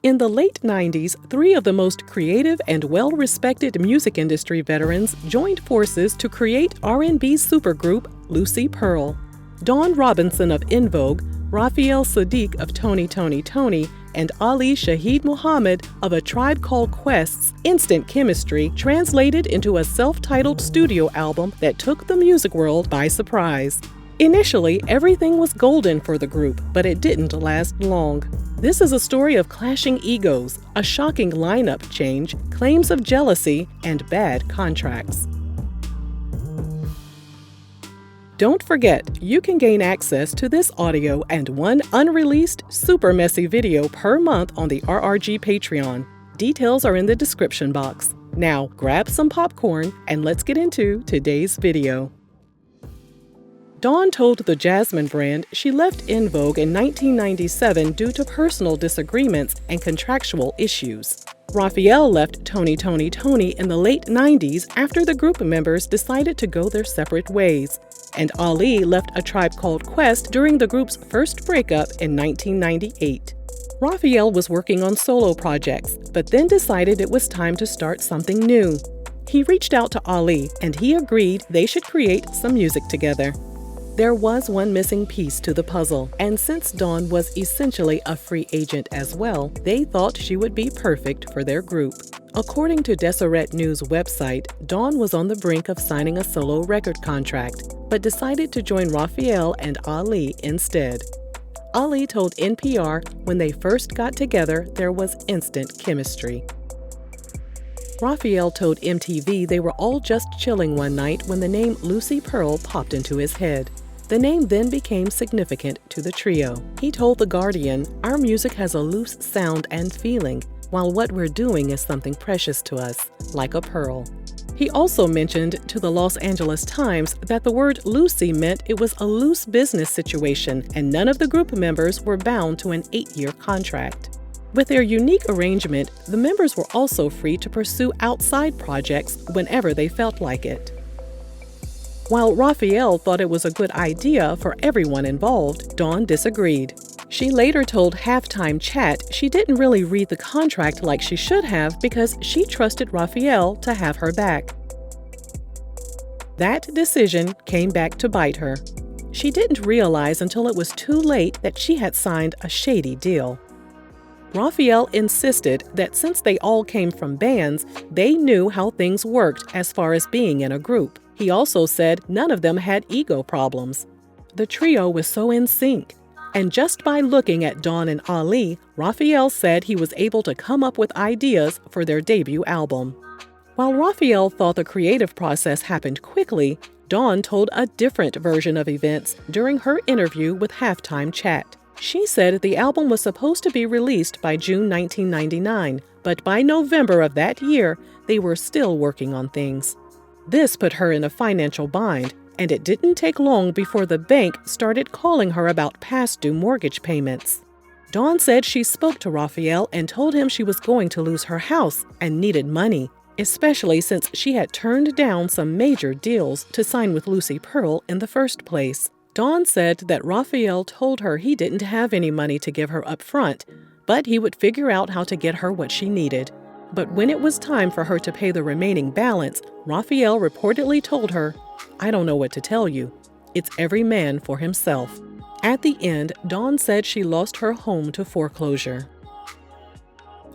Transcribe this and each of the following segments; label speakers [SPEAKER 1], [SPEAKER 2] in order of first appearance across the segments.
[SPEAKER 1] In the late 90s, three of the most creative and well-respected music industry veterans joined forces to create R&B supergroup Lucy Pearl. Don Robinson of En Vogue, Raphael Saadiq of Tony, and Ali Shaheed Muhammad of A Tribe Called Quest's instant chemistry translated into a self-titled studio album that took the music world by surprise. Initially, everything was golden for the group, but it didn't last long. This is a story of clashing egos, a shocking lineup change, claims of jealousy, and bad contracts. Don't forget, you can gain access to this audio and one unreleased, super messy video per month on the RRG Patreon. Details are in the description box. Now, grab some popcorn and let's get into today's video. Dawn told the Jasmine brand she left En Vogue in 1997 due to personal disagreements and contractual issues. Raphael left Toni in the late 90s after the group members decided to go their separate ways. And Ali left A Tribe Called Quest during the group's first breakup in 1998. Raphael was working on solo projects, but then decided it was time to start something new. He reached out to Ali, and he agreed they should create some music together. There was one missing piece to the puzzle, and since Dawn was essentially a free agent as well, they thought she would be perfect for their group. According to Deseret News website, Dawn was on the brink of signing a solo record contract, but decided to join Raphael and Ali instead. Ali told NPR when they first got together, there was instant chemistry. Raphael told MTV they were all just chilling one night when the name Lucy Pearl popped into his head. The name then became significant to the trio. He told The Guardian, "Our music has a loose sound and feeling, while what we're doing is something precious to us, like a pearl." He also mentioned to the Los Angeles Times that the word Lucy meant it was a loose business situation and none of the group members were bound to an 8-year contract. With their unique arrangement, the members were also free to pursue outside projects whenever they felt like it. While Raphael thought it was a good idea for everyone involved, Dawn disagreed. She later told Halftime Chat she didn't really read the contract like she should have because she trusted Raphael to have her back. That decision came back to bite her. She didn't realize until it was too late that she had signed a shady deal. Raphael insisted that since they all came from bands, they knew how things worked as far as being in a group. He also said none of them had ego problems. The trio was so in sync. And just by looking at Dawn and Ali, Raphael said he was able to come up with ideas for their debut album. While Raphael thought the creative process happened quickly, Dawn told a different version of events during her interview with Halftime Chat. She said the album was supposed to be released by June 1999, but by November of that year, they were still working on things. This put her in a financial bind, and it didn't take long before the bank started calling her about past due mortgage payments. Dawn said she spoke to Raphael and told him she was going to lose her house and needed money, especially since she had turned down some major deals to sign with Lucy Pearl in the first place. Dawn said that Raphael told her he didn't have any money to give her up front, but he would figure out how to get her what she needed. But when it was time for her to pay the remaining balance, Raphael reportedly told her, "I don't know what to tell you. It's every man for himself." At the end, Dawn said she lost her home to foreclosure.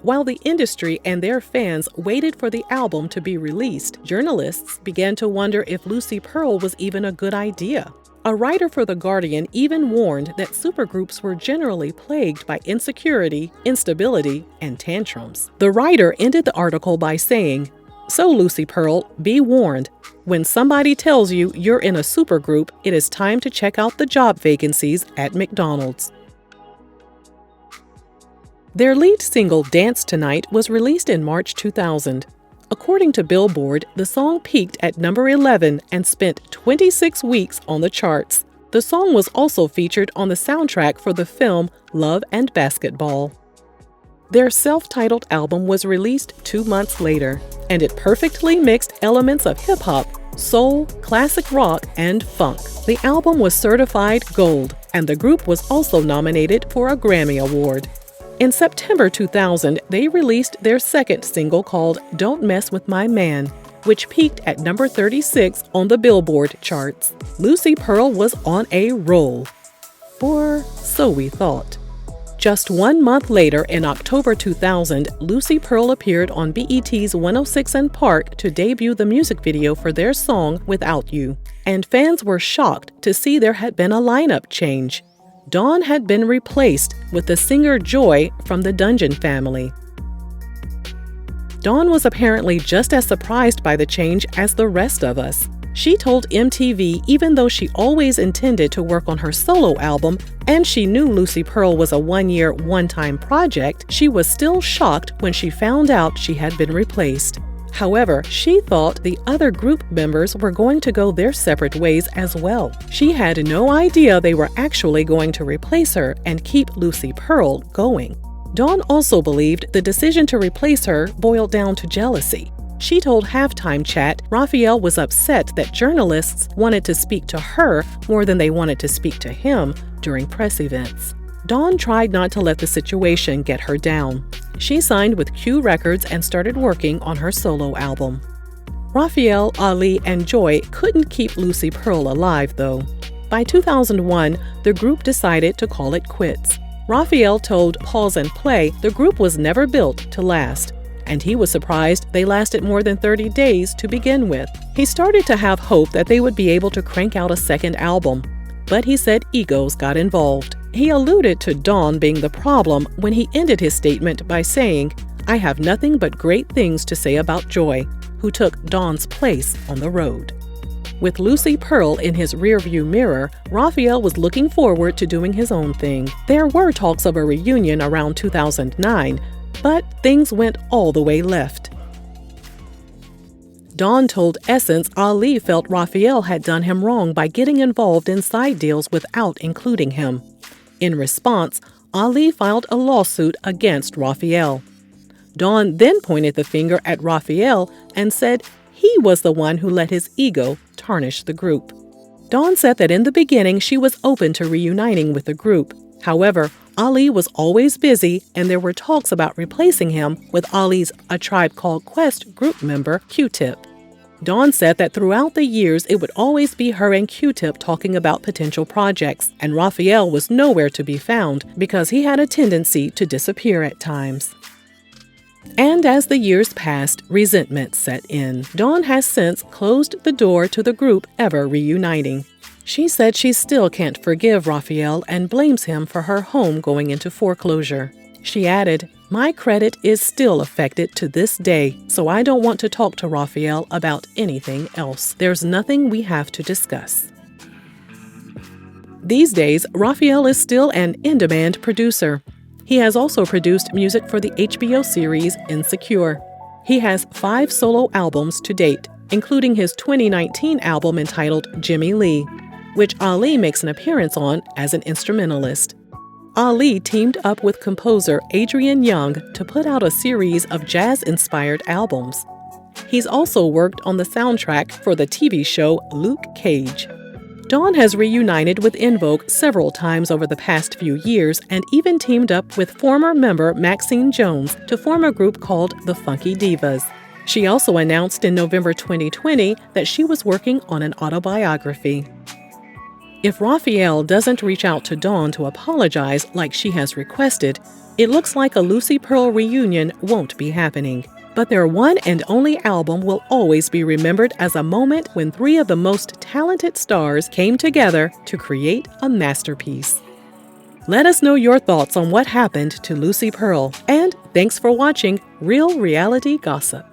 [SPEAKER 1] While the industry and their fans waited for the album to be released, journalists began to wonder if Lucy Pearl was even a good idea. A writer for The Guardian even warned that supergroups were generally plagued by insecurity, instability, and tantrums. The writer ended the article by saying, "So Lucy Pearl, be warned. When somebody tells you you're in a supergroup, it is time to check out the job vacancies at McDonald's." Their lead single, Dance Tonight, was released in March 2000. According to Billboard, the song peaked at number 11 and spent 26 weeks on the charts. The song was also featured on the soundtrack for the film Love and Basketball. Their self-titled album was released 2 months later, and it perfectly mixed elements of hip-hop, soul, classic rock, and funk. The album was certified gold, and the group was also nominated for a Grammy Award. In September 2000, they released their second single called Don't Mess With My Man, which peaked at number 36 on the Billboard charts. Lucy Pearl was on a roll. Or so we thought. Just 1 month later, in October 2000, Lucy Pearl appeared on BET's 106 & Park to debut the music video for their song Without You. And fans were shocked to see there had been a lineup change. Dawn had been replaced with the singer Joy from the Dungeon family. Dawn was apparently just as surprised by the change as the rest of us. She told MTV even though she always intended to work on her solo album and she knew Lucy Pearl was a one-year, one-time project, she was still shocked when she found out she had been replaced. However, she thought the other group members were going to go their separate ways as well. She had no idea they were actually going to replace her and keep Lucy Pearl going. Dawn also believed the decision to replace her boiled down to jealousy. She told Halftime Chat Raphael was upset that journalists wanted to speak to her more than they wanted to speak to him during press events. Dawn tried not to let the situation get her down. She signed with Q Records and started working on her solo album. Raphael, Ali, and Joy couldn't keep Lucy Pearl alive, though. By 2001, the group decided to call it quits. Raphael told Pause and Play the group was never built to last, and he was surprised they lasted more than 30 days to begin with. He started to have hope that they would be able to crank out a second album, but he said egos got involved. He alluded to Dawn being the problem when he ended his statement by saying, "I have nothing but great things to say about Joy, who took Dawn's place on the road." With Lucy Pearl in his rearview mirror, Raphael was looking forward to doing his own thing. There were talks of a reunion around 2009, but things went all the way left. Dawn told Essence Ali felt Raphael had done him wrong by getting involved in side deals without including him. In response, Ali filed a lawsuit against Raphael. Dawn then pointed the finger at Raphael and said he was the one who let his ego tarnish the group. Dawn said that in the beginning she was open to reuniting with the group. However, Ali was always busy and there were talks about replacing him with Ali's A Tribe Called Quest group member, Q-Tip. Dawn said that throughout the years it would always be her and Q-Tip talking about potential projects, and Raphael was nowhere to be found because he had a tendency to disappear at times. And as the years passed, resentment set in. Dawn has since closed the door to the group ever reuniting. She said she still can't forgive Raphael and blames him for her home going into foreclosure. She added, "My credit is still affected to this day, so I don't want to talk to Raphael about anything else. There's nothing we have to discuss." These days, Raphael is still an in-demand producer. He has also produced music for the HBO series Insecure. He has 5 solo albums to date, including his 2019 album entitled Jimmy Lee, which Ali makes an appearance on as an instrumentalist. Ali teamed up with composer Adrian Young to put out a series of jazz-inspired albums. He's also worked on the soundtrack for the TV show Luke Cage. Dawn has reunited with En Vogue several times over the past few years and even teamed up with former member Maxine Jones to form a group called the Funky Divas. She also announced in November 2020 that she was working on an autobiography. If Raphael doesn't reach out to Dawn to apologize like she has requested, it looks like a Lucy Pearl reunion won't be happening. But their one and only album will always be remembered as a moment when 3 of the most talented stars came together to create a masterpiece. Let us know your thoughts on what happened to Lucy Pearl, and thanks for watching Real Reality Gossip.